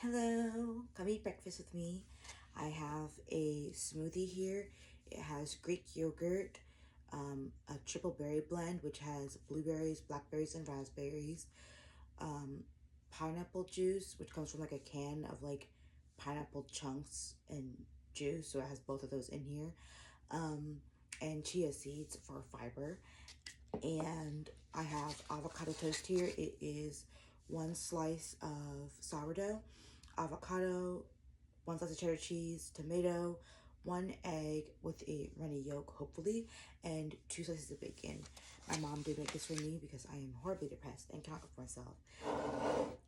Hello, come eat breakfast with me. I have a smoothie here. It has Greek yogurt, a triple berry blend, which has blueberries, blackberries, and raspberries, um, pineapple juice, which comes from like a can of like pineapple chunks and juice, so it has both of those in here, um, and chia seeds for fiber. And I have avocado toast here. It is one slice of sourdough, avocado, one slice of cheddar cheese, tomato, one egg with a runny yolk, hopefully, and two slices of bacon. My mom did make this for me because I am horribly depressed and cannot cook for myself.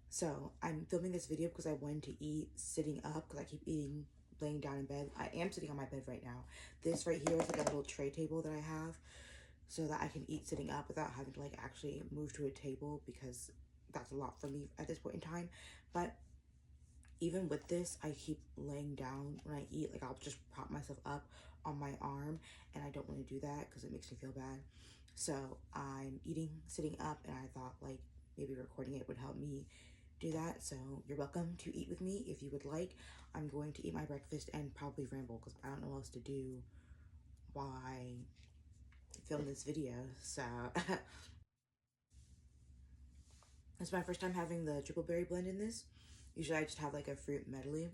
So I'm filming this video because I wanted to eat sitting up because I keep eating laying down in bed. I am sitting on my bed right now. This right here is like a little tray table that I have so that I can eat sitting up without having to like actually move to a table because that's a lot for me at this point in time. But even with this, I keep laying down when I eat. Like I'll just prop myself up on my arm, and I don't want to do that because it makes me feel bad. So I'm eating sitting up, and I thought like maybe recording it would help me do that. So you're welcome to eat with me if you would like. I'm going to eat my breakfast and probably ramble because I don't know what else to do while I film this video. So it's my first time having the triple berry blend in this. Usually I just have like a fruit medley,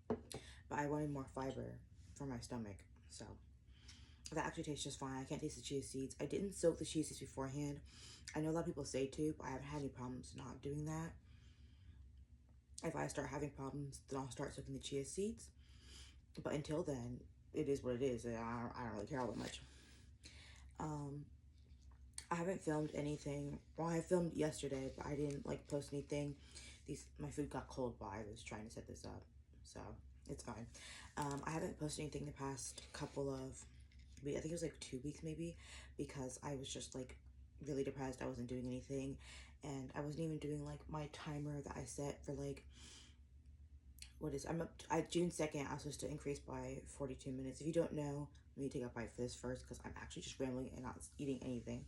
but I wanted more fiber for my stomach. So that actually tastes just fine. I can't taste the chia seeds. I didn't soak the chia seeds beforehand. I know a lot of people say to, but I haven't had any problems not doing that. If I start having problems, then I'll start soaking the chia seeds. But until then, it is what it is. I don't really care all that much. I haven't filmed anything. Well, I filmed yesterday, but I didn't like post anything. My food got cold while I was trying to set this up, so it's fine. I haven't posted anything the past couple of weeks. I think it was like 2 weeks maybe, because I was just like really depressed. I wasn't doing anything, and I wasn't even doing like my timer that I set for like I'm up to, June 2nd. I was supposed to increase by 42 minutes. If you don't know, let me take a bite for this first because I'm actually just rambling and not eating anything.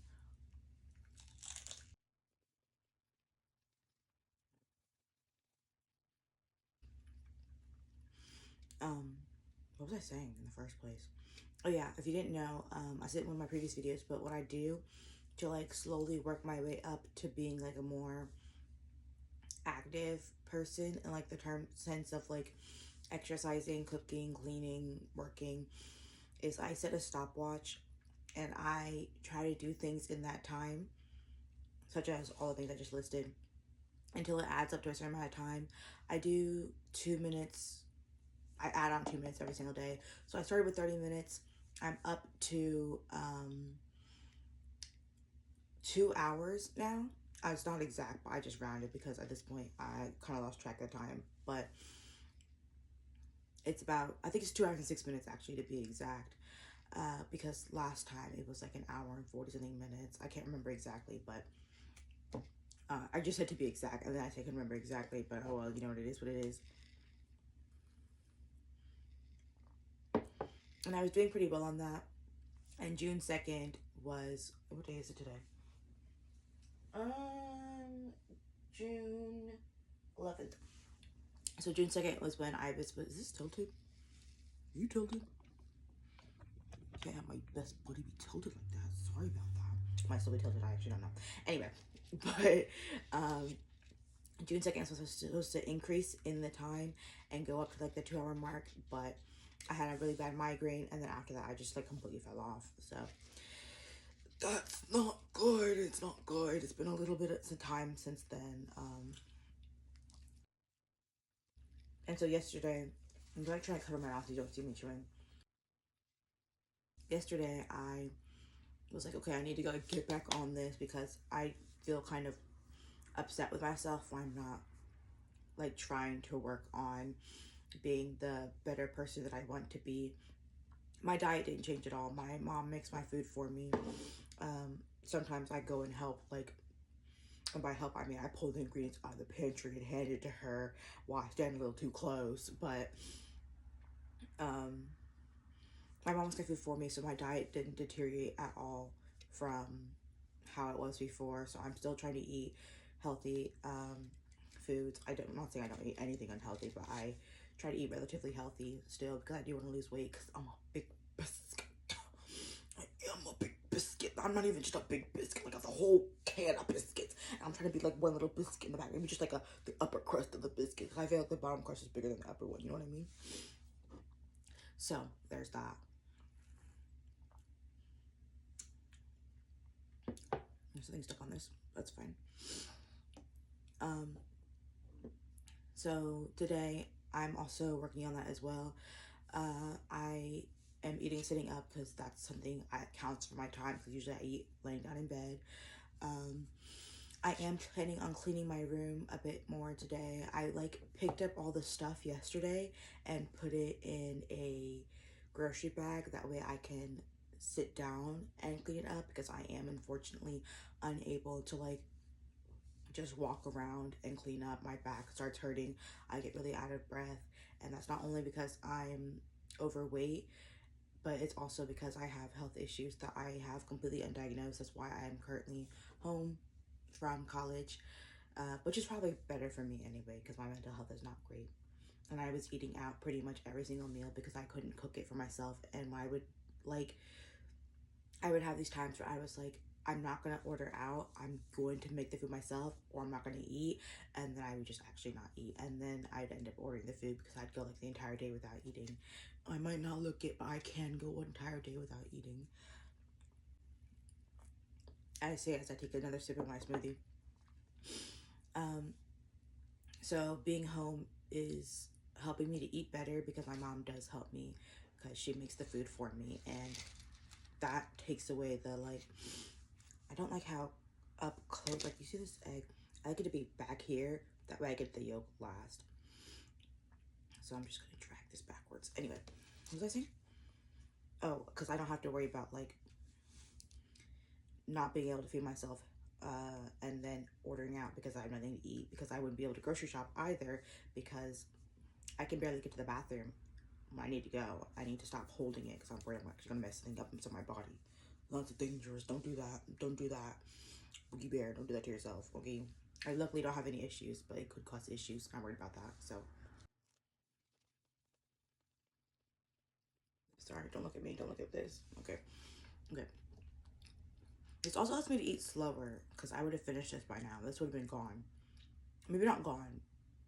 What was I saying in the first place? Oh yeah, if you didn't know, I said in one of my previous videos, but what I do to like slowly work my way up to being like a more active person in like the term sense of like exercising, cooking, cleaning, working, is I set a stopwatch and I try to do things in that time, such as all the things I just listed, until it adds up to a certain amount of time. I do 2 minutes. I add on 2 minutes every single day. So I started with 30 minutes. I'm up to 2 hours now. It's not exact, but I just rounded because at this point I kind of lost track of time. But it's about, I think it's 2 hours and 6 minutes actually to be exact. Because last time it was like an hour and 40 something minutes. I can't remember exactly, but I just said to be exact, and then I couldn't remember exactly, but oh well, you know what it is, what it is. And I was doing pretty well on that. And June 2nd was, what day is it today? June 11th. So June 2nd was when I was is this tilted? Are you tilted? Can't have my best buddy be tilted like that. Sorry about that. Might still be tilted, I actually don't know. Anyway, but June 2nd was supposed to increase in the time and go up to like the 2 hour mark, but I had a really bad migraine, and then after that I just like completely fell off. So that's not good. It's not good. It's been a little bit of time since then. And so yesterday, I'm gonna try to cover my mouth so you don't see me chewing. Yesterday, I was like, okay, I need to go get back on this because I feel kind of upset with myself when I'm not like trying to work on being the better person that I want to be. My diet didn't change at all. My mom makes my food for me. Sometimes I go and help, like, and by help I mean I pull the ingredients out of the pantry and hand it to her while I stand a little too close. But my mom makes my food for me, so my diet didn't deteriorate at all from how it was before. So I'm still trying to eat healthy foods. I'm not saying I don't eat anything unhealthy, but I try to eat relatively healthy still because I do want to lose weight because I'm a big biscuit. I am a big biscuit. I'm not even just a big biscuit. Like, that's a whole can of biscuits. And I'm trying to be like one little biscuit in the back. Maybe just like the upper crust of the biscuit. Because I feel like the bottom crust is bigger than the upper one. You know what I mean? So, there's that. There's something stuck on this. That's fine. So today I'm also working on that as well. I am eating sitting up because that's something that counts for my time, because usually I eat laying down in bed. I am planning on cleaning my room a bit more today. I picked up all the stuff yesterday and put it in a grocery bag. That way I can sit down and clean it up, because I am unfortunately unable to just walk around and clean up. My back starts hurting. I get really out of breath. And that's not only because I'm overweight, but it's also because I have health issues that I have completely undiagnosed. That's why I'm currently home from college, which is probably better for me anyway, because my mental health is not great. And I was eating out pretty much every single meal because I couldn't cook it for myself. And I would have these times where I was like, I'm not gonna order out. I'm going to make the food myself, or I'm not gonna eat. And then I would just actually not eat. And then I'd end up ordering the food because I'd go the entire day without eating. I might not look it, but I can go an entire day without eating. I say as I take another sip of my smoothie. So being home is helping me to eat better because my mom does help me, because she makes the food for me, and that takes away the I don't like how up close, you see this egg, I like it to be back here, that way I get the yolk last. So I'm just gonna drag this backwards. Anyway, what was I saying? Oh, because I don't have to worry about not being able to feed myself and then ordering out because I have nothing to eat, because I wouldn't be able to grocery shop either because I can barely get to the bathroom when I need to go. I need to stop holding it because I'm worried I'm actually gonna mess things up inside my body. That's dangerous. Don't do that. Don't do that. Boogie Bear, don't do that to yourself, okay? I luckily don't have any issues, but it could cause issues. I'm worried about that, so. Sorry, don't look at me. Don't look at this. Okay. Okay. This also helps me to eat slower, because I would have finished this by now. This would have been gone. Maybe not gone,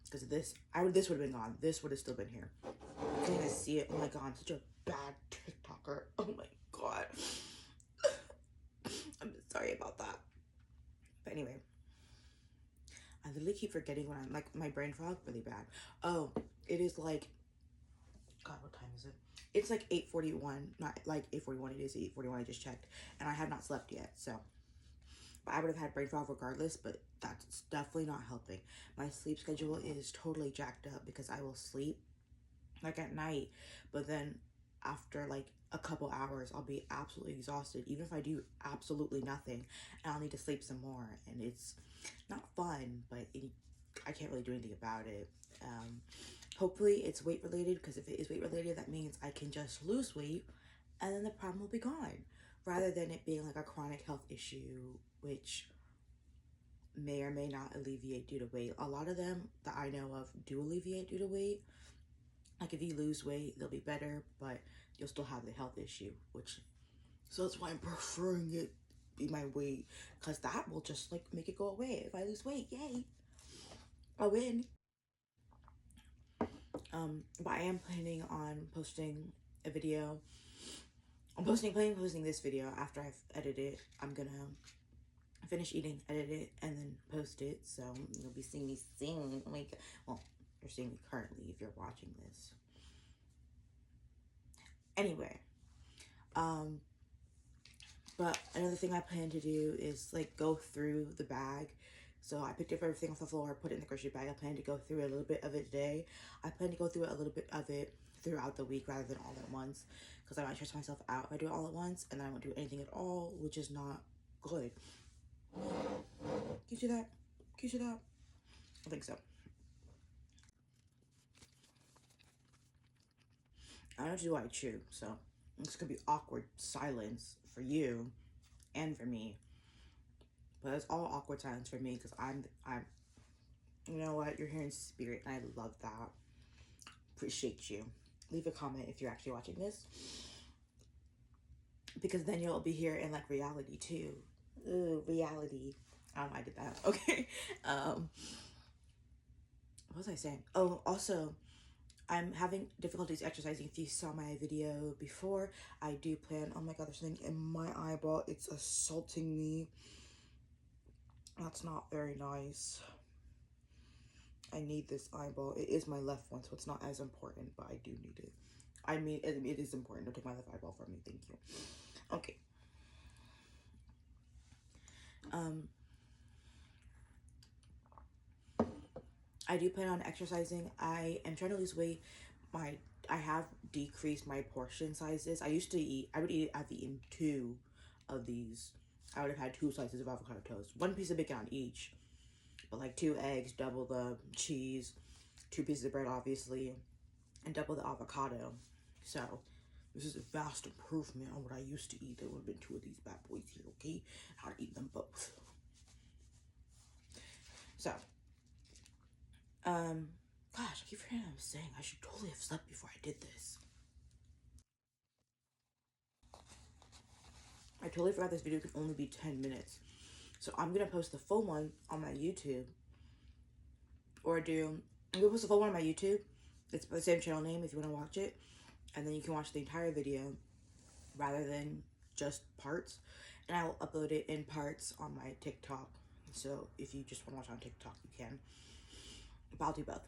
because this would have been gone. This would have still been here. I can't even see it. Oh my god, I'm such a bad TikToker. Oh my god. I'm sorry about that. But anyway, I literally keep forgetting when I'm my brain fog really bad. Oh, it is God, what time is it? It's 8:41. Not 8:41. It is 8:41. I just checked, and I have not slept yet. So, but I would have had brain fog regardless. But that's definitely not helping. My sleep schedule is totally jacked up because I will sleep at night, but then after a couple hours I'll be absolutely exhausted, even if I do absolutely nothing, and I'll need to sleep some more, and it's not fun, but I can't really do anything about it. Hopefully it's weight related, because if it is weight related, that means I can just lose weight and then the problem will be gone, rather than it being a chronic health issue, which may or may not alleviate due to weight. A lot of them that I know of do alleviate due to weight. If you lose weight, they'll be better, but you'll still have the health issue, so that's why I'm preferring it be my weight, because that will just make it go away. If I lose weight, yay, I win. But I am planning on posting a video. Planning on posting this video after I've edited it. I'm gonna finish eating, edit it, and then post it. So you'll be seeing me soon. Well, you're seeing me currently if you're watching this. Anyway, but another thing I plan to do is go through the bag. So I picked up everything off the floor, put it in the grocery bag. I plan to go through a little bit of it today. I plan to go through a little bit of it throughout the week rather than all at once, because I might stress myself out if I do it all at once, and then I won't do anything at all, which is not good. Can you see that? Can you see that? I think so. I don't do what I chew, so it's gonna be awkward silence for you and for me. But it's all awkward silence for me because I'm You know what? You're here in spirit, and I love that. Appreciate you. Leave a comment if you're actually watching this, because then you'll be here in like reality too. Ooh, reality. I did that. Okay. Um, what was I saying? Oh, also, I'm having difficulties exercising. If you saw my video before, I do plan. Oh my god, there's something in my eyeball. It's assaulting me. That's not very nice. I need this eyeball. It is my left one, so it's not as important, but I do need it. I mean, it is important. Don't take my left eyeball from me. Thank you. Okay. Um, I do plan on exercising. I am trying to lose weight. My I have decreased my portion sizes. I used to eat. I would eat. I've eaten two of these. I would have had two slices of avocado toast, one piece of bacon on each, but like two eggs, double the cheese, two pieces of bread, obviously, and double the avocado. So this is a vast improvement on what I used to eat. There would have been two of these bad boys here, okay? I'd eat them both. So, gosh, I keep forgetting what I'm saying. I should totally have slept before I did this. I totally forgot this video can only be 10 minutes. So I'm gonna post the full one on my YouTube. Or I'm gonna post the full one on my YouTube. It's the same channel name if you wanna watch it. And then you can watch the entire video rather than just parts. And I will upload it in parts on my TikTok. So if you just wanna watch on TikTok, you can. But I'll do both.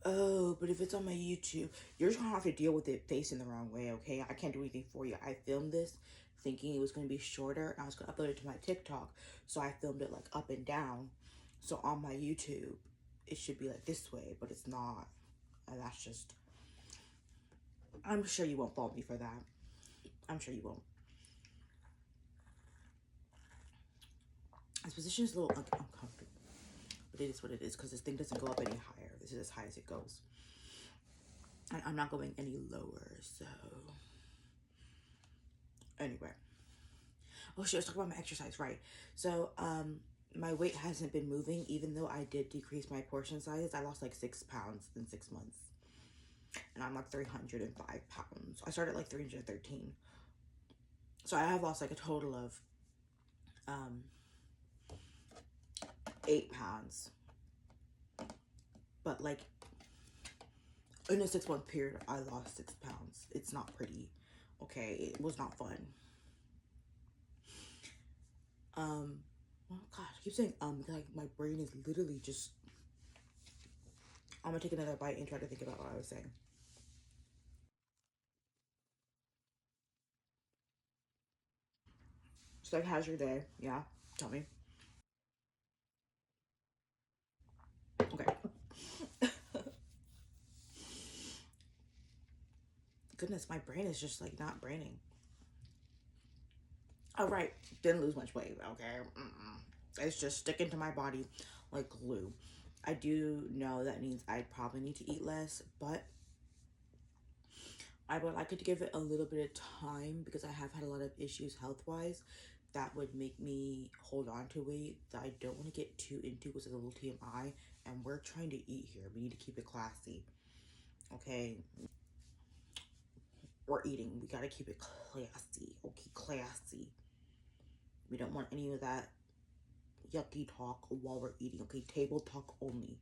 Oh, but if it's on my YouTube, you're just gonna have to deal with it facing the wrong way, okay? I can't do anything for you. I filmed this thinking it was gonna be shorter, and I was gonna upload it to my TikTok, so I filmed it like up and down. So on my YouTube, it should be like this way, but it's not. And that's just, I'm sure you won't fault me for that. I'm sure you won't. This position is a little uncomfortable, but it is what it is because this thing doesn't go up any higher. This is as high as it goes. And I'm not going any lower, so. Anyway. Oh shit, let's talk about my exercise, right? So, my weight hasn't been moving, even though I did decrease my portion sizes. I lost like 6 pounds in 6 months. And I'm like 305 pounds. I started like 313. So I have lost like a total of 8 pounds. But like in a 6-month period, I lost 6 pounds. It's not pretty. Okay, it was not fun. Oh gosh, I keep saying like my brain is literally just. I'm gonna take another bite and try to think about what I was saying. So like, how's your day? Yeah, tell me. Okay. Goodness, my brain is just like not braining. All right, didn't lose much weight. Okay, it's just sticking to my body like glue. I do know that means I probably need to eat less, but I would like to give it a little bit of time because I have had a lot of issues health-wise that would make me hold on to weight that I don't want to get too into because of a little TMI, and we're trying to eat here. We need to keep it classy, okay? We're eating. We gotta keep it classy, okay? Classy. We don't want any of that yucky talk while we're eating, okay? Table talk only.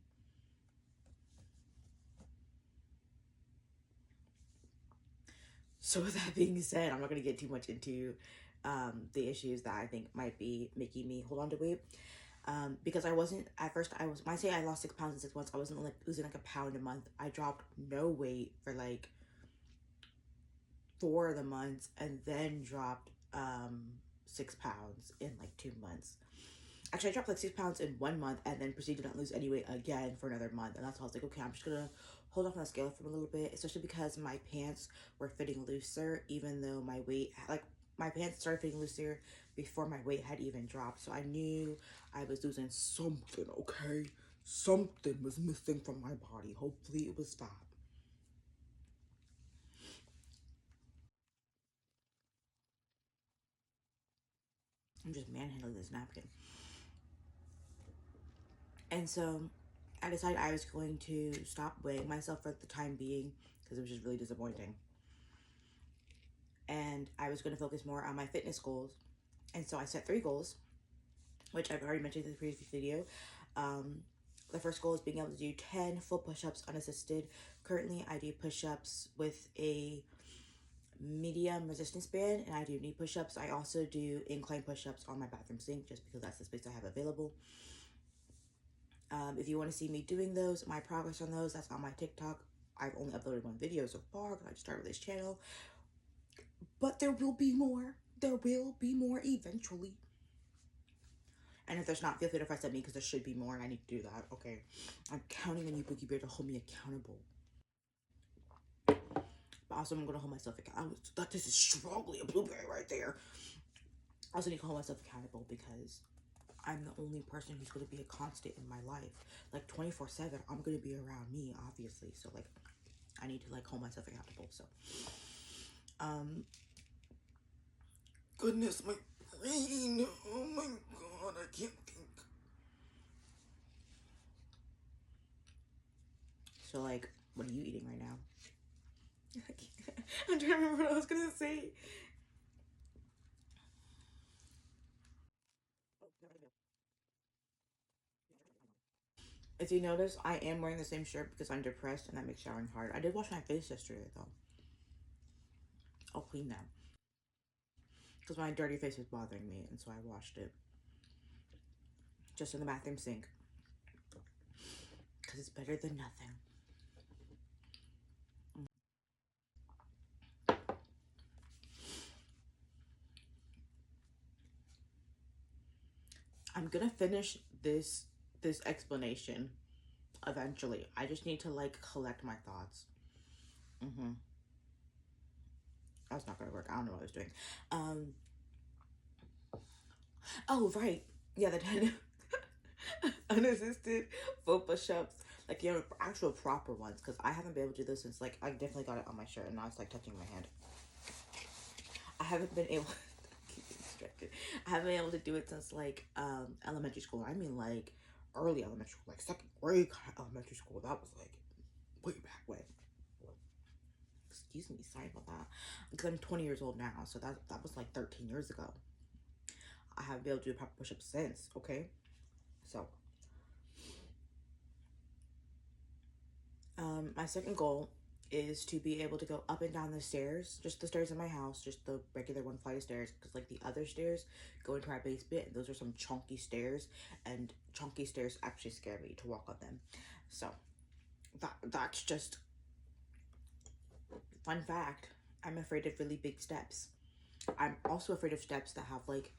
So with that being said, I'm not gonna get too much into the issues that I think might be making me hold on to weight. Because I wasn't at first. When I say I lost 6 pounds in 6 months, I wasn't like losing like a pound a month. I dropped no weight for like 4 of the months, and then dropped 6 pounds in like 2 months. Actually, I dropped like 6 pounds in 1 month, and then proceeded to not lose any weight again for another month. And that's why I was like, okay, I'm just gonna hold off on the scale for a little bit, especially because my pants were fitting looser, even though my weight, like, my pants started fitting looser before my weight had even dropped. So I knew I was losing something, okay? Something was missing from my body. Hopefully it was fat. I'm just manhandling this napkin. And so I decided I was going to stop weighing myself for the time being because it was just really disappointing. And I was going to focus more on my fitness goals. And so I set 3 goals, which I've already mentioned in the previous video. Um, the first goal is being able to do 10 full push-ups unassisted. Currently, I do push-ups with a medium resistance band, and I do knee push-ups. I also do incline push-ups on my bathroom sink just because that's the space I have available. If you want to see me doing those, my progress on those, that's on my TikTok. I've only uploaded 1 video so far because I just started this channel. But there will be more. There will be more eventually. And if there's not, feel free to press at me because there should be more and I need to do that. Okay. I'm counting on you, Boogie Bear, to hold me accountable. But also, I'm going to hold myself accountable. This is strongly a blueberry right there. I also need to hold myself accountable because I'm the only person who's going to be a constant in my life. Like 24/7, I'm going to be around me, obviously. So like, I need to like hold myself accountable. So, goodness, my brain. Oh my God, I can't think. So like, what are you eating right now? I'm trying to remember what I was going to say. If you notice, I am wearing the same shirt because I'm depressed and that makes showering hard. I did wash my face yesterday though. I'll clean that. Because my dirty face was bothering me, and so I washed it. Just in the bathroom sink. Because it's better than nothing. I'm gonna finish this explanation eventually. I just need to like collect my thoughts. That's not gonna work. I don't know what I was doing. Oh right. Yeah, the 10 unassisted full push-ups. Like, you know, actual proper ones. Because I haven't been able to do this since, like, I definitely got it on my shirt. And now it's, like, touching my hand. I haven't been able... keep getting distracted. I haven't been able to do it since, like, elementary school. I mean, like, early elementary school. Like, 2nd grade elementary school. That was, like, way back when. Excuse me. Sorry about that. Because I'm 20 years old now. So that was, like, 13 years ago. I haven't been able to do proper push-ups since. Okay? So... my second goal is to be able to go up and down the stairs, just the stairs in my house, just the regular 1 flight of stairs, because like the other stairs go into our basement, and those are some chunky stairs, and chunky stairs actually scare me to walk up them. So that's just fun fact. I'm afraid of really big steps. I'm also afraid of steps that have like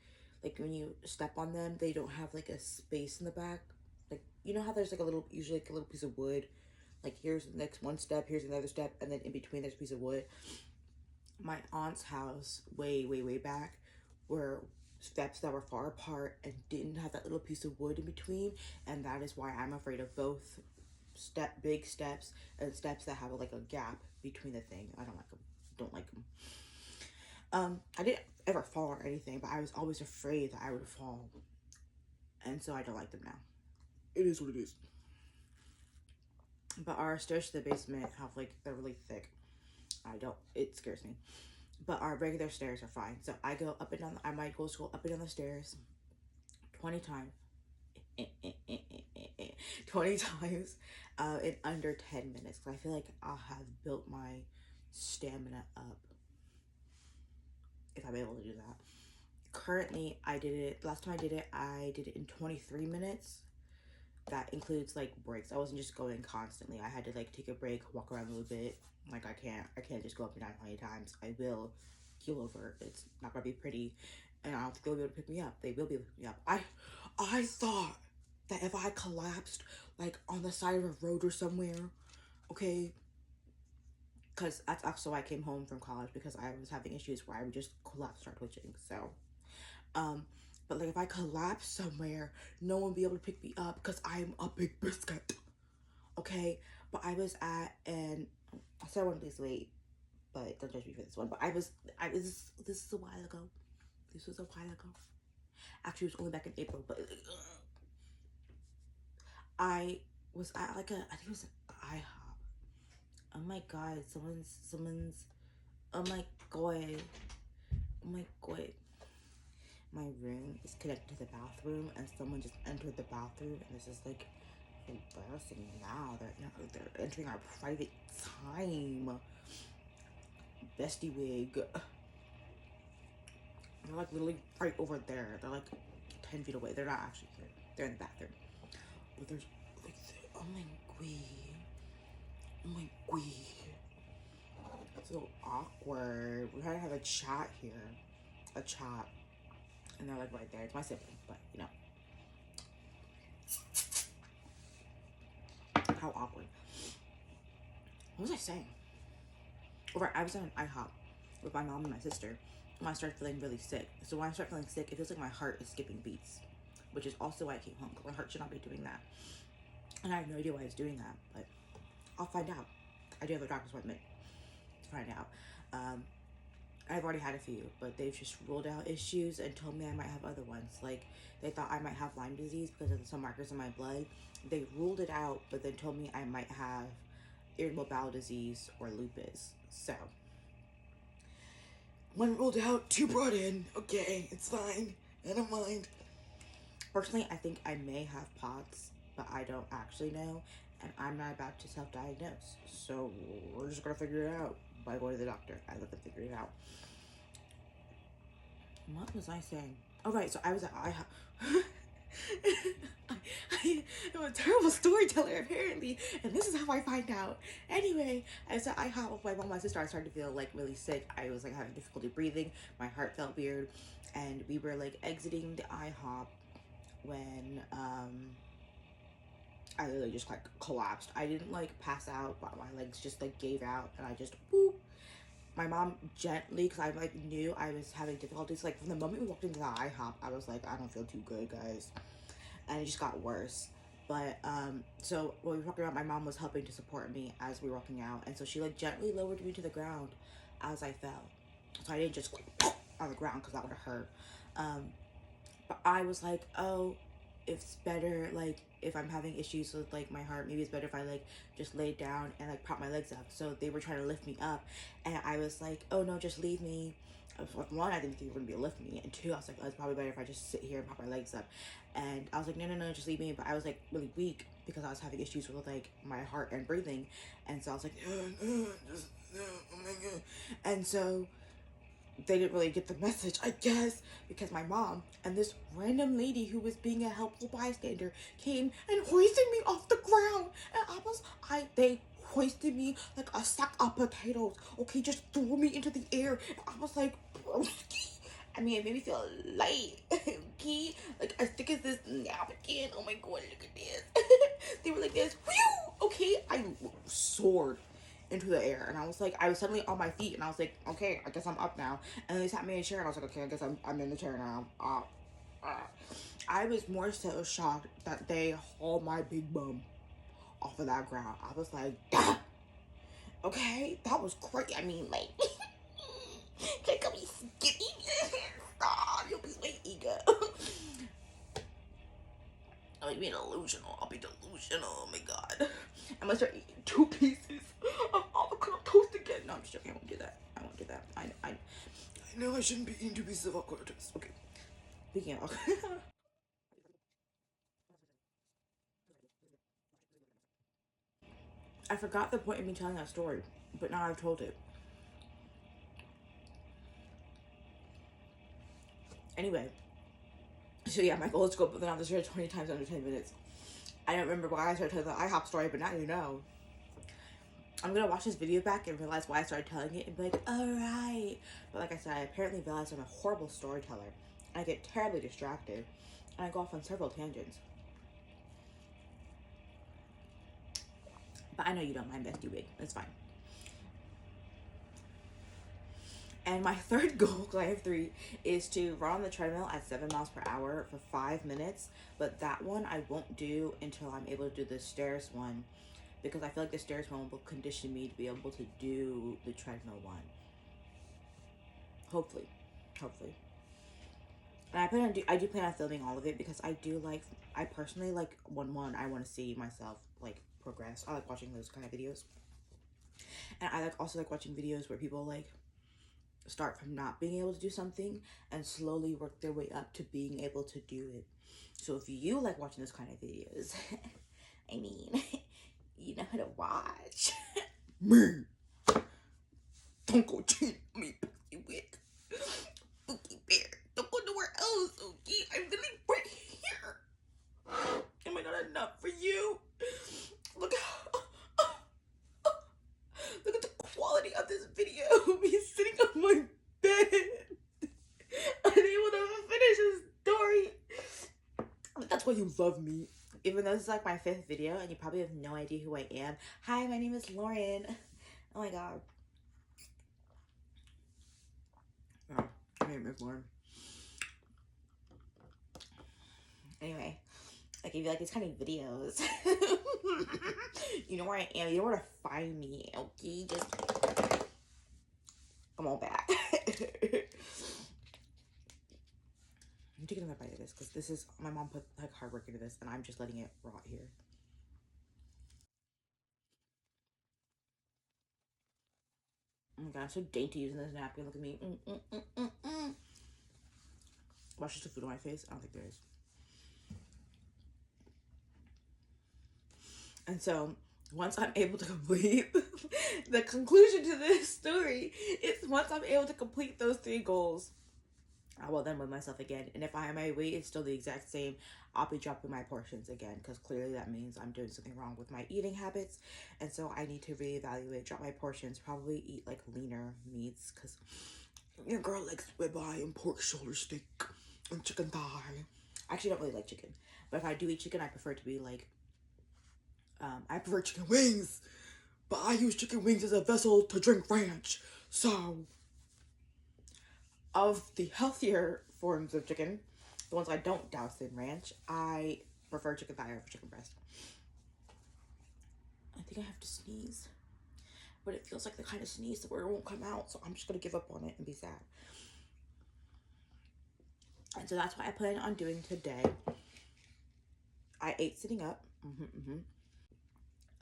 when you step on them, they don't have like a space in the back. Like, you know how there's like a little, usually like a little piece of wood, like here's the next 1 step, here's another step, and then in between there's a piece of wood. My aunt's house, way back, were steps that were far apart and didn't have that little piece of wood in between, and that is why I'm afraid of both big steps and steps that have like a gap between the thing. I don't like them. Don't like them. I didn't ever fall or anything, but I was always afraid that I would fall, and so I don't like them now. It is what it is. But our stairs to the basement have like, they're really thick. It scares me. But our regular stairs are fine. So I go up and down, I might go school up and down the stairs 20 times. 20 times in under 10 minutes. Because I feel like I'll have built my stamina up if I'm able to do that. Currently, last time I did it in 23 minutes. That includes like breaks. I wasn't just going constantly. I had to like take a break, walk around a little bit. Like, I can't just go up and down 20 times. I will keel over. It's not gonna be pretty, and I don't think they'll be able to pick me up. They will be able to pick me up. I thought that if I collapsed like on the side of a road or somewhere, okay, because that's also why I came home from college, because I was having issues where I would just collapse, start twitching. So, but like if I collapse somewhere, no one would be able to pick me up because I'm a big biscuit. Okay, but I was at an, I said I want to lose weight, but don't judge me for this one. But this is a while ago. This was a while ago. Actually, it was only back in April, but I was at like I think it was an IHOP. Oh my god, someone's, oh my god, oh my god. My room is connected to the bathroom, and someone just entered the bathroom, and this is like embarrassing now. They're entering our private time. Bestie wig. They're like literally right over there. They're like 10 feet away. They're not actually here. They're in the bathroom. But there's like, oh my god. Oh my god. So awkward. We're trying to have a chat here. A chat. And they're like right there. It's my sibling, but you know. How awkward. What was I saying? Oh, right, I was at an IHOP with my mom and my sister when I started feeling really sick. So when I start feeling sick, it feels like my heart is skipping beats, which is also why I came home, because my heart should not be doing that. And I have no idea why it's doing that, but I'll find out. I do have a doctor's appointment to find out. I've already had a few, but they've just ruled out issues and told me I might have other ones. Like, they thought I might have Lyme disease because of some markers in my blood. They ruled it out, but then told me I might have irritable bowel disease or lupus. So, one ruled out, two brought in. Okay, it's fine. I don't mind. Personally, I think I may have POTS, but I don't actually know, and I'm not about to self-diagnose. So we're just gonna figure it out by going to the doctor. I let them figure it out. What was I saying? Oh, right, so I was at IHOP. I'm a terrible storyteller, apparently, and this is how I find out. Anyway, I was at IHOP with my mom and my sister. I started to feel like really sick. I was like having difficulty breathing. My heart felt weird, and we were like exiting the IHOP when I literally just like collapsed. I didn't like pass out, but my legs just like gave out, and I just whoop. My mom gently, because I like knew I was having difficulties. Like from the moment we walked into the IHOP, I was like, I don't feel too good, guys, and it just got worse. But so when we were walking around, my mom was helping to support me as we were walking out, and so she like gently lowered me to the ground as I fell, so I didn't just like on the ground because that would have hurt. But I was like, oh, it's better like if I'm having issues with like my heart, maybe it's better if I like just lay down and like prop my legs up. So they were trying to lift me up, and I was like, oh no, just leave me. One, I didn't think you were gonna be able to lift me, and two, I was like, oh, it's probably better if I just sit here and prop my legs up. And I was like, no, no, no, just leave me. But I was like really weak because I was having issues with like my heart and breathing, and so I was like, just, oh my god. And so they didn't really get the message, I guess, because my mom and this random lady who was being a helpful bystander came and hoisted me off the ground. And they hoisted me like a sack of potatoes. Okay, just threw me into the air. And I was like, broski. I mean, it made me feel light. Okay, like as thick as this napkin. Oh my god, look at this. They were like this. Whew! Okay, I soared into the air, and I was suddenly on my feet, and I was like, okay, I guess I'm up now. And they sat me in a chair, and I was like, okay, I guess I'm in the chair now. I was more so shocked that they hauled my big bum off of that ground. I was like, damn, okay, that was great. I mean, like, can't call me skinny. Stop, you'll be my ego. I'll be delusional. I'll be delusional. Oh my god. I'm gonna start eating 2 pieces of avocado toast again. No, I'm just joking. I won't do that. I won't do that. I know I shouldn't be eating 2 pieces of avocado toast. Okay. Speaking of I forgot the point of me telling that story, but now I've told it. Anyway, so yeah, my goal is to go up and down the stairs 20 times under 10 minutes. I don't remember why I started telling the IHOP story, but now you know. I'm gonna watch this video back and realize why I started telling it and be like, alright. But like I said, I apparently realized I'm a horrible storyteller. I get terribly distracted, and I go off on several tangents. But I know you don't mind Bestie Wig. It's fine. And my third goal, because I have 3, is to run on the treadmill at 7 miles per hour for 5 minutes. But that one I won't do until I'm able to do the stairs one, because I feel like the stairs one will condition me to be able to do the treadmill one. Hopefully. Hopefully. And I do plan on filming all of it because I personally like I want to see myself like progress. I like watching those kind of videos. And I also like watching videos where people like start from not being able to do something and slowly work their way up to being able to do it. So if you like watching those kind of videos, I mean, you know how to watch. Me. Don't go cheat on me, Pookie Wick. Pookie Bear. Don't go nowhere else, okay? I'm really right here. Am I not enough for you? Look how, look at the quality of this video. Me sitting on my bed, unable to finish a story. That's why you love me. Even though this is like my 5th video and you probably have no idea who I am. Hi, my name is Lauren. Oh my god. Oh, my name is Lauren. Anyway, like if you like these kind of videos, you know where I am. You know where to find me. Okay, just come on back. I'm taking another bite of this because this is my mom put like hard work into this, and I'm just letting it rot here. Oh my god, I'm so dainty using this napkin. Look at me. Watch just the food on my face. I don't think there is. And so once I'm able to complete the conclusion to this story, it's once I'm able to complete those 3 goals, I will then weigh myself again. And if my weight is still the exact same, I'll be dropping my portions again because clearly that means I'm doing something wrong with my eating habits. And so I need to reevaluate, drop my portions, probably eat like leaner meats because your girl likes ribeye and pork shoulder steak and chicken thigh. I actually don't really like chicken, but if I do eat chicken, I prefer it to be like I prefer chicken wings, but I use chicken wings as a vessel to drink ranch. So, of the healthier forms of chicken, the ones I don't douse in ranch, I prefer chicken thigh over chicken breast. I think I have to sneeze, but it feels like the kind of sneeze where it won't come out, so I'm just gonna give up on it and be sad. And so that's what I plan on doing today. I ate sitting up.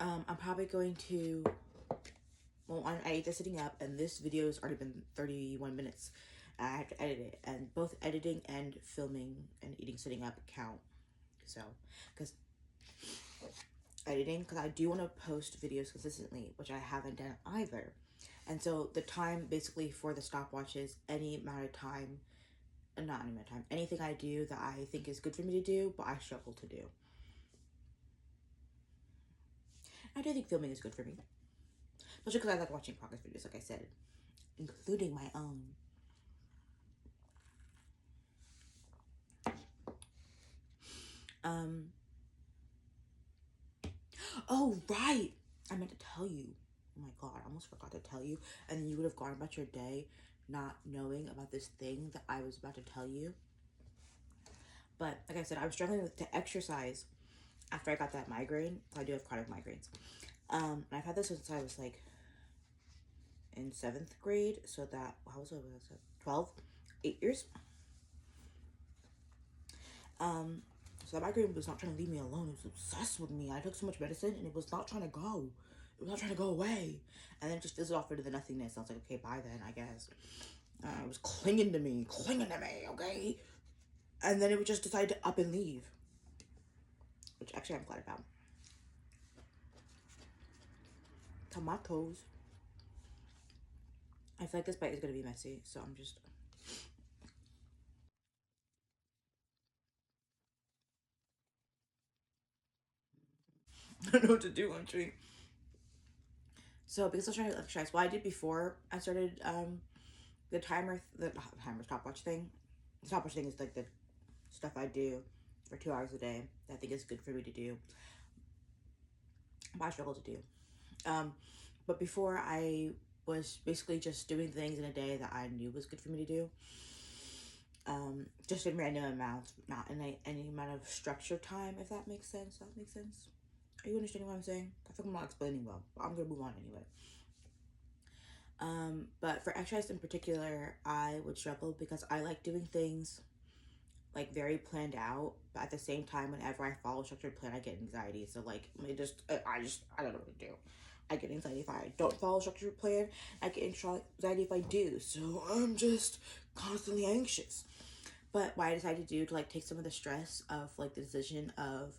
I'm probably going to, well, I ate this sitting up, and this video has already been 31 minutes. I have to edit it, and both editing and filming and eating sitting up count. So, because I do want to post videos consistently, which I haven't done either. And so the time basically for the stopwatch is any amount of time, not any amount of time, anything I do that I think is good for me to do, but I struggle to do. I do think filming is good for me, especially because I like watching progress videos, like I said, including my own. Oh, right. I meant to tell you. Oh my god, I almost forgot to tell you. And then you would have gone about your day not knowing about this thing that I was about to tell you. But like I said, I was struggling to exercise after I got that migraine. I do have chronic migraines. And I've had this since I was like in 7th grade. So that, how was it? 12? 8 years. So that migraine was not trying to leave me alone. It was obsessed with me. I took so much medicine and it was not trying to go. It was not trying to go away. And then it just fizzled off into the nothingness. I was like, okay, bye then, I guess. It was clinging to me, okay? And then it would just decide to up and leave. Which actually I'm glad about. Tomatoes. I feel like this bite is going to be messy, so I'm just... I don't know what to do actually. So because I was trying to exercise, well, I did before I started the stopwatch thing. The stopwatch thing is like the stuff I do for 2 hours a day that I think is good for me to do, but I struggle to do. But before I was basically just doing things in a day that I knew was good for me to do. Just in random amounts, not in any amount of structured time, if that makes sense. Are you understanding what I'm saying? I think I'm not explaining well, but I'm gonna move on anyway. But for exercise in particular, I would struggle because I like doing things like very planned out, but at the same time, whenever I follow a structured plan, I get anxiety. So like, I don't know what to do. I get anxiety if I don't follow a structured plan. I get anxiety if I do. So I'm just constantly anxious. But what I decided to do to like take some of the stress of like the decision of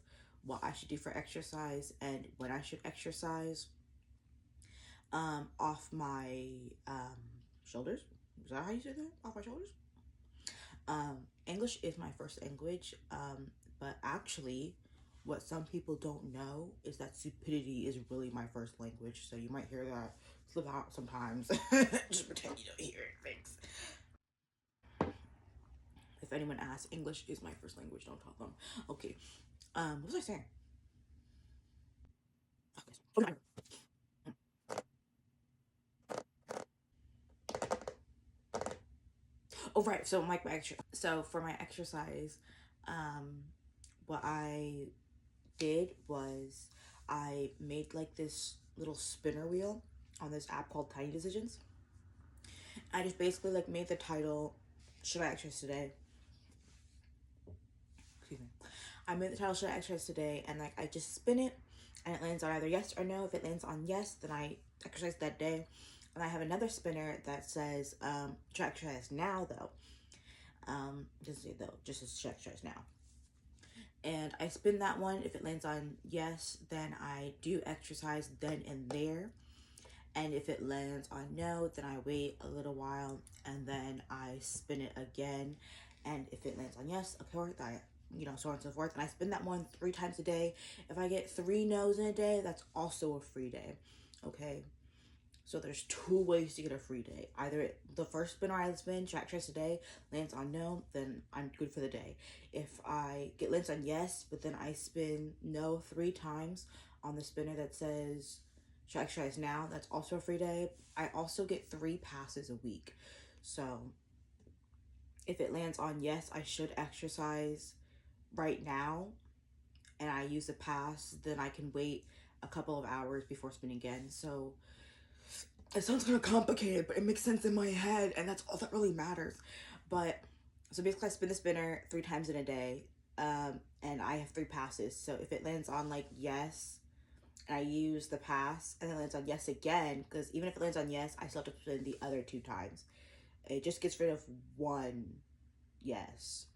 what I should do for exercise and when I should exercise off my shoulders. Is that how you say that? Off my shoulders? English is my first language, but actually, what some people don't know is that stupidity is really my first language. So you might hear that slip out sometimes. Just pretend you don't hear it. Thanks. If anyone asks, English is my first language. Don't tell them. Okay. What was I saying? Okay. Oh right. So like my extra. So for my exercise, um, what I did was I made like this little spinner wheel on this app called Tiny Decisions. I just basically like made the title "Should I Exercise Today?" Excuse me. I made the title "Should I Exercise Today?" and like I just spin it, and it lands on either yes or no. If it lands on yes, then I exercise that day. And I have another spinner that says "Should I exercise now?" Though, just should I exercise now? And I spin that one. If it lands on yes, then I do exercise then and there. And if it lands on no, then I wait a little while and then I spin it again. And if it lands on yes, of course, so on and so forth. And I spin that one 3 times a day. If I get 3 no's in a day, that's also a free day. Okay. So there's 2 ways to get a free day. Either the first spinner I spin, track trace today, lands on no, then I'm good for the day. If I get lands on yes, but then I spin no 3 times on the spinner that says track trace now, that's also a free day. I also get 3 passes a week. So if it lands on yes, I should exercise right now, and I use a pass, then I can wait a couple of hours before spinning again. So it sounds kind of complicated, but it makes sense in my head, and that's all that really matters. But so basically, I spin the spinner 3 times in a day, and I have 3 passes. So if it lands on like yes, and I use the pass, and it lands on yes again, because even if it lands on yes, I still have to spin the other 2 times. It just gets rid of one yes,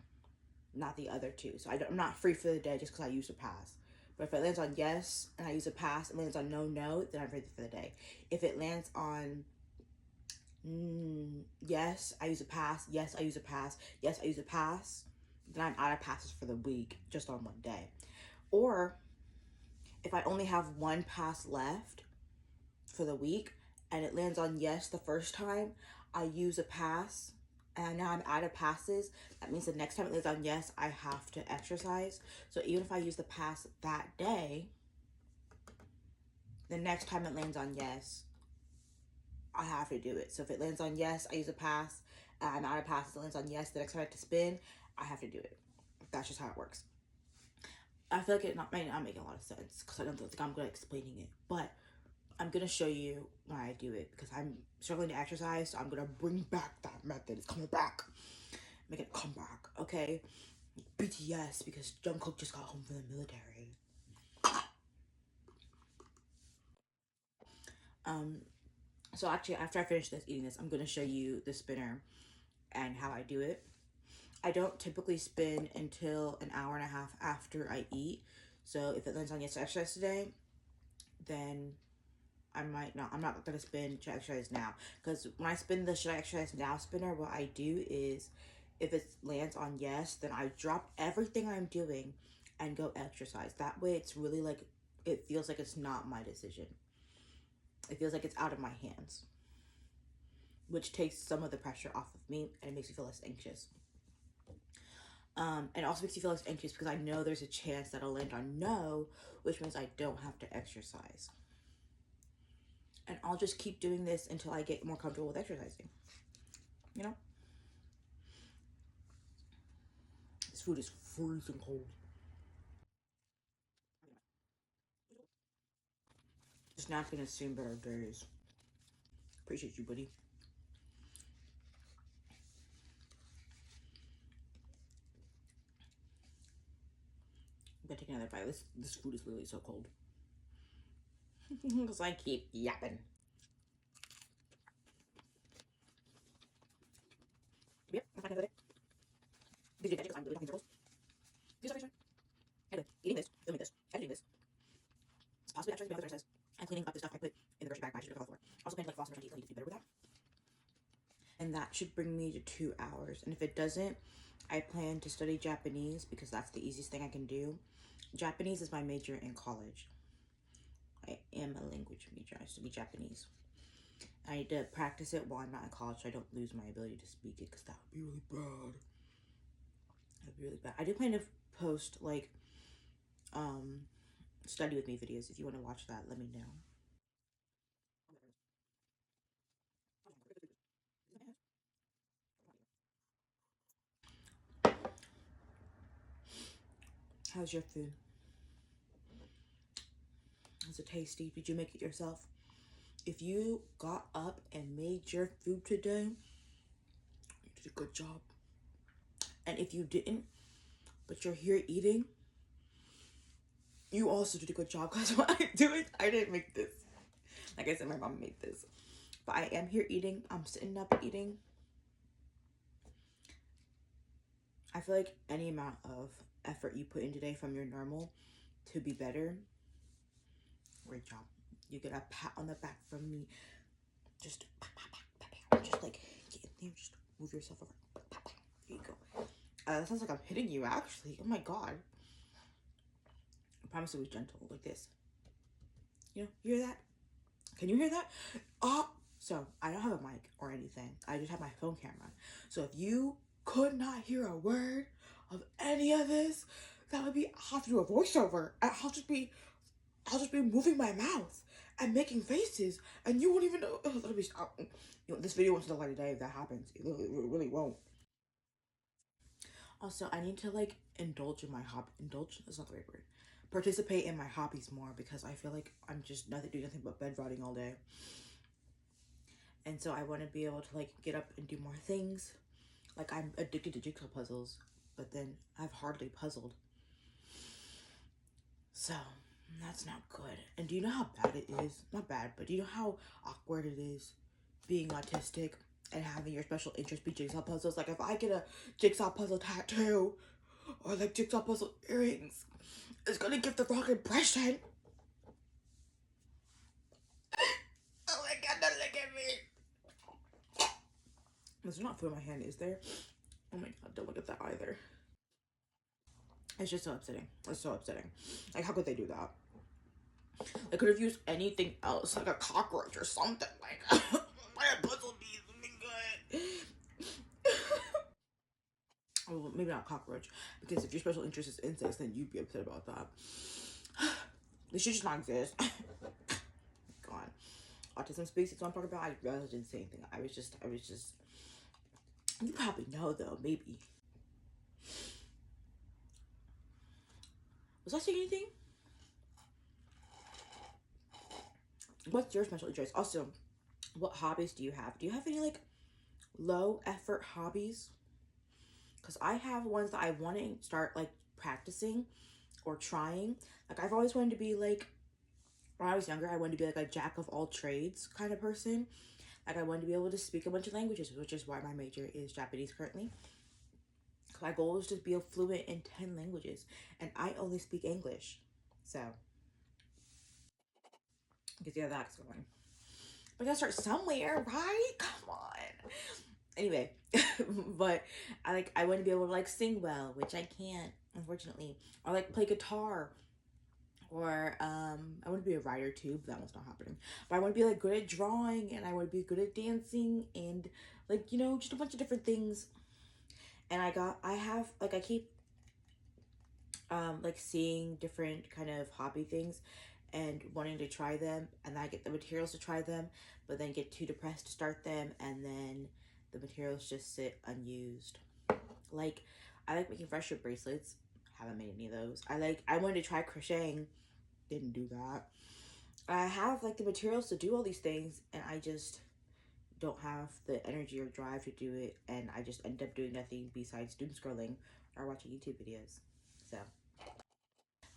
not the other two. So I'm not free for the day just because I used a pass. But if it lands on yes and I use a pass and lands on no, then I'm ready for the day. If it lands on yes, I use a pass, yes, I use a pass, yes, I use a pass, then I'm out of passes for the week just on one day. Or if I only have 1 pass left for the week and it lands on yes the first time, I use a pass and now I'm out of passes. That means the next time it lands on yes, I have to exercise. So even if I use the pass that day, the next time it lands on yes, I have to do it. So if it lands on yes, I use a pass. I'm out of passes. It lands on yes. The next time I have to spin, I have to do it. That's just how it works. I feel like it might not make a lot of sense because I don't think I'm good at explaining it. But I'm gonna show you when I do it because I'm struggling to exercise. So I'm gonna bring back that method. It's coming back. Make it come back, okay? BTS because Jungkook just got home from the military. Um, so actually, after I finish eating this, I'm gonna show you the spinner and how I do it. I don't typically spin until an hour and a half after I eat. So if it lands on yes to exercise today, then I'm not gonna spin to exercise now. Because when I spin the should I exercise now spinner, what I do is if it lands on yes, then I drop everything I'm doing and go exercise. That way it's really like it feels like it's not my decision. It feels like it's out of my hands. Which takes some of the pressure off of me and it makes me feel less anxious. And it also makes me feel less anxious because I know there's a chance that I'll land on no, which means I don't have to exercise. And I'll just keep doing this until I get more comfortable with exercising. You know? This food is freezing cold. This napkin has seen better days. Appreciate you, buddy. another bite. This food is literally so cold. Because I keep yapping. Yep, I'm fine with it. These are because I'm really talking circles. These are anyway, eating this, filming this, editing this, possibly actually my other says, and cleaning up the stuff I put in the grocery bag I should have gone for. Also planning to like floss and brush my teeth. I need to do better with that. And that should bring me to 2 hours. And if it doesn't, I plan to study Japanese because that's the easiest thing I can do. Japanese is my major in college. I am a language major. I study Japanese. I need to practice it while I'm not in college so I don't lose my ability to speak it because that would be really bad. That would be really bad. I do plan to post like study with me videos. If you want to watch that, let me know. How's your food? Is it tasty? Did you make it yourself? If you got up and made your food today, you did a good job. And if you didn't, but you're here eating, you also did a good job. Because what I'm doing, I didn't make this. Like I said, my mom made this. But I am here eating. I'm sitting up eating. I feel like any amount of effort you put in today from your normal to be better, great job. You get a pat on the back from me. Just like get in there, just move yourself over. There you go. That sounds like I'm hitting you actually. Oh my god. I promise it was gentle, like this. You know, you hear that? Can you hear that? Oh, so I don't have a mic or anything. I just have my phone camera. So if you could not hear a word of any of this, that would be, I'll have to do a voiceover. I'll just be moving my mouth and making faces, and you won't even know. It'll be, you know, this video won't see the light of day if that happens. It really won't. Also, I need to like indulge in my hobby. Indulge? That's not the right word. Participate in my hobbies more because I feel like I'm just doing nothing but bed rotting all day. And so I want to be able to like get up and do more things. Like I'm addicted to jigsaw puzzles, but then I've hardly puzzled. So that's not good. And do you know how bad it is? Not bad, but do you know how awkward it is being autistic and having your special interest be jigsaw puzzles? Like if I get a jigsaw puzzle tattoo or like jigsaw puzzle earrings, it's gonna give the wrong impression. Oh my god, don't look at me. There's not food in my hand, is there? Oh my god, don't look at that either. It's just so upsetting. It's so upsetting. Like, how could they do that? They could have used anything else, like a cockroach or something. Like, a puzzle piece would be good. Oh, maybe not cockroach, because if your special interest is insects, then you'd be upset about that. This should just not exist. God. Autism speaks, that's what I'm talking about. I really didn't say anything. I was just, you probably know though, maybe. Was I saying anything? What's your special interest? Also, what hobbies do you have? Do you have any like low effort hobbies? Because I have ones that I want to start like practicing or trying. Like I've always wanted to be like, when I was younger, I wanted to be like a jack of all trades kind of person. Like I wanted to be able to speak a bunch of languages, which is why my major is Japanese currently. My goal is to be fluent in 10 languages, and I only speak English. So, because yeah, that's going. But I gotta start somewhere, right? Come on. Anyway, but I want to be able to like sing well, which I can't, unfortunately. Or like play guitar. Or I want to be a writer too, but that one's not happening. But I want to be like good at drawing, and I want to be good at dancing, and like, you know, just a bunch of different things. And I keep like seeing different kind of hobby things and wanting to try them, and I get the materials to try them, but then get too depressed to start them, and then the materials just sit unused. Like I like making friendship bracelets, haven't made any of those. I wanted to try crocheting, didn't do that. I have like the materials to do all these things, and I just don't have the energy or drive to do it, and I just end up doing nothing besides doom scrolling or watching YouTube videos. So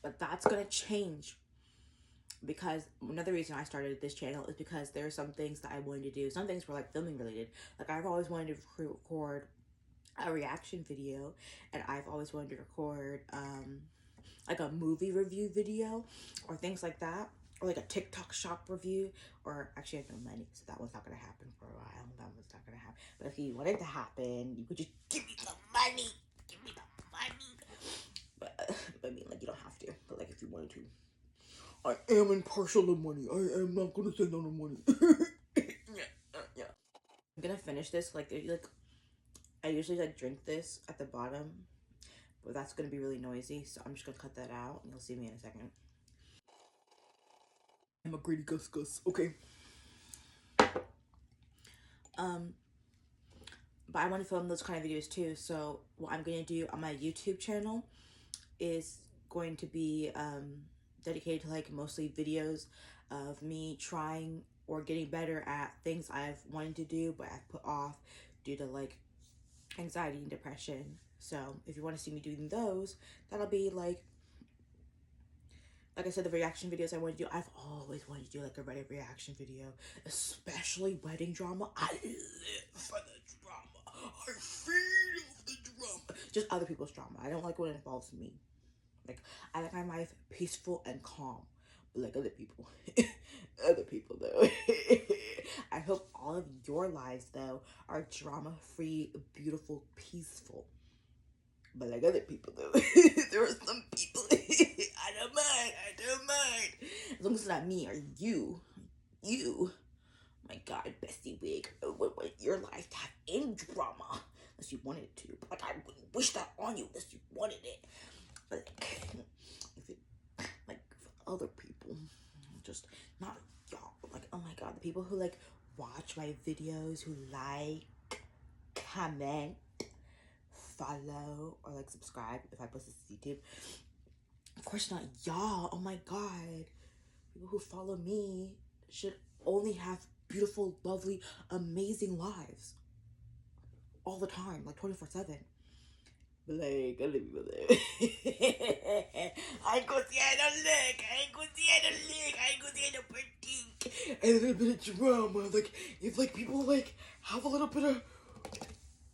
But that's gonna change, because another reason I started this channel is because there are some things that I wanted to do. Some things were like filming related. Like I've always wanted to record a reaction video, and I've always wanted to record like a movie review video or things like that, or like a TikTok shop review. Or actually I have no money, so that one's not gonna happen for a while. That one's not gonna happen. But if you want it to happen, you could just give me the money. Give me the money. But I mean, like, you don't have to, but like if you wanted to. I am impartial to money. I am not gonna say no to money. Yeah. I'm gonna finish this. Like I usually like drink this at the bottom, but that's gonna be really noisy, so I'm just gonna cut that out, and you'll see me in a second. I'm a greedy Gus Gus. Okay. But I want to film those kind of videos too. So what I'm gonna do on my YouTube channel is going to be dedicated to like mostly videos of me trying or getting better at things I've wanted to do but I've put off due to like anxiety and depression. So if you want to see me doing those, that'll be like I said, the reaction videos I want to do. I've always wanted to do like a Reddit reaction video, especially wedding drama. I live for the drama. I feed off the drama. Just other people's drama. I don't like when it involves me. Like, I like my life peaceful and calm. But like other people. Other people, though. I hope all of your lives, though, are drama-free, beautiful, peaceful. But like other people, though. There are some people. I don't mind. I don't mind. As long as it's not me or you. You. My God, Bessie Wig. Would your life to have any drama unless you wanted it to. But like, I wouldn't wish that on you unless you wanted it. But like, if it, like, for other people, just not y'all. Like, oh my God, the people who like watch my videos, who like, comment, follow, or like subscribe if I post this to YouTube. Of course not y'all. Oh my God. People who follow me should only have beautiful, lovely, amazing lives. All the time, like 24/7. But like, other people though. I ain't gonna see no look. I ain't gonna see no look. I ain't gonna see no critique. And a little bit of drama. Like, if like people like have a little bit of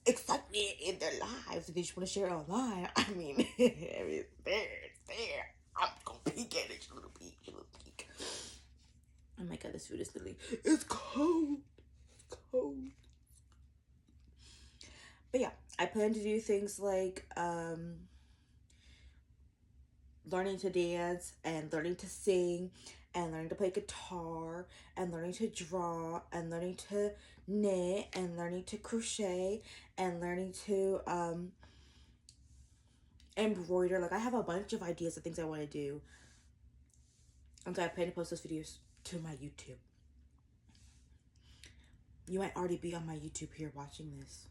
excitement in their lives and they just want to share it online. I mean, it's there. I'm gonna peek at it, just a little peek, Oh my God, this food is literally, it's cold. It's cold. But yeah, I plan to do things like learning to dance and learning to sing and learning to play guitar and learning to draw and learning to knit and learning to crochet and learning to embroider. Like, I have a bunch of ideas of things I want to do, and so I plan to post those videos to my YouTube. You might already be on my YouTube here watching this.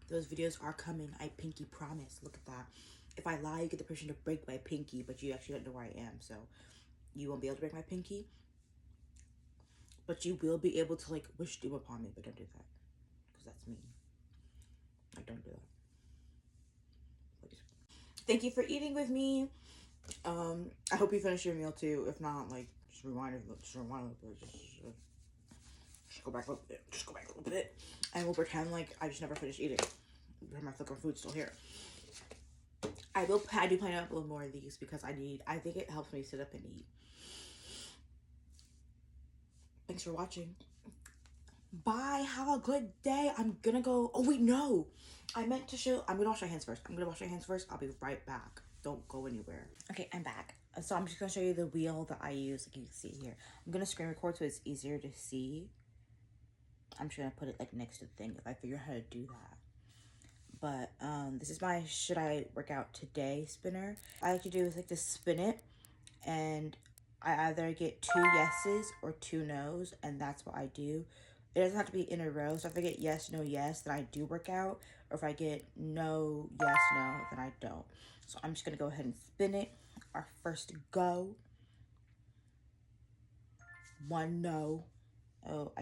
Those videos are coming. I pinky promise. Look at that. If I lie, you get the permission to break my pinky, but you actually don't know where I am, so you won't be able to break my pinky. But you will be able to like wish doom upon me, but don't do that, because that's mean. Like, don't do that. Please. Thank you for eating with me. I hope you finish your meal too. If not, like, just rewind it. Just rewind it. Just go back a little bit. Just go back a little bit, and we'll pretend like I just never finished eating. My fucking food's still here. I do plan to upload a little more of these because I think it helps me sit up and eat. Thanks for watching. Bye. Have a good day. I'm gonna go. Oh wait, no. I meant to show. I'm gonna wash my hands first. I'll be right back. Don't go anywhere. Okay, I'm back. So I'm just gonna show you the wheel that I use. Like you can see here. I'm gonna screen record so it's easier to see. I'm just gonna put it like next to the thing if I figure out how to do that. But this is my should I work out today spinner. I like to do is like to spin it, and I either get 2 yeses or 2 nos, and that's what I do. It doesn't have to be in a row, so if I get yes, no, yes, then I do work out, or if I get no, yes, no, then I don't. So I'm just gonna go ahead and spin it. Our first go. 1 no. Oh,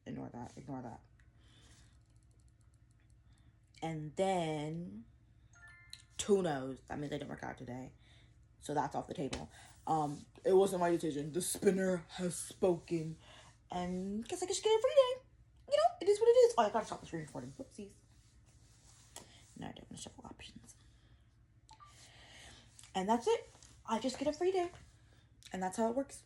ignore that. And then 2 no's. That means I didn't work out today. So that's off the table. It wasn't my decision. The spinner has spoken. And guess I just get a free day. You know, it is what it is. Oh, I gotta stop the screen recording. Whoopsies. No, I don't want to shuffle options. And that's it. I just get a free day. And that's how it works.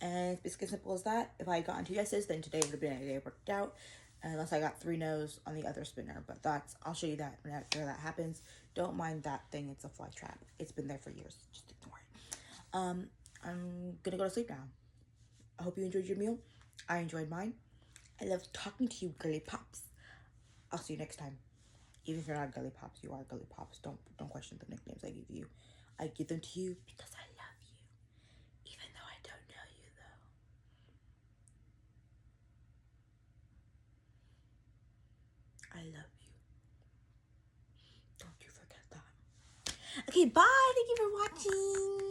And it's basically as simple as that. If I got 2 yeses, then today would have been a day worked out. Unless I got 3 no's on the other spinner. But I'll show you that whenever that happens. Don't mind that thing. It's a fly trap. It's been there for years. Just ignore it. I'm gonna go to sleep now. I hope you enjoyed your meal. I enjoyed mine. I love talking to you, girly pops. I'll see you next time. Even if you're not girly pops, you are girly pops. Don't question the nicknames I give you. I give them to you because I love you. Even though I don't know you, though. I love you. Don't you forget that. Okay, bye. Thank you for watching.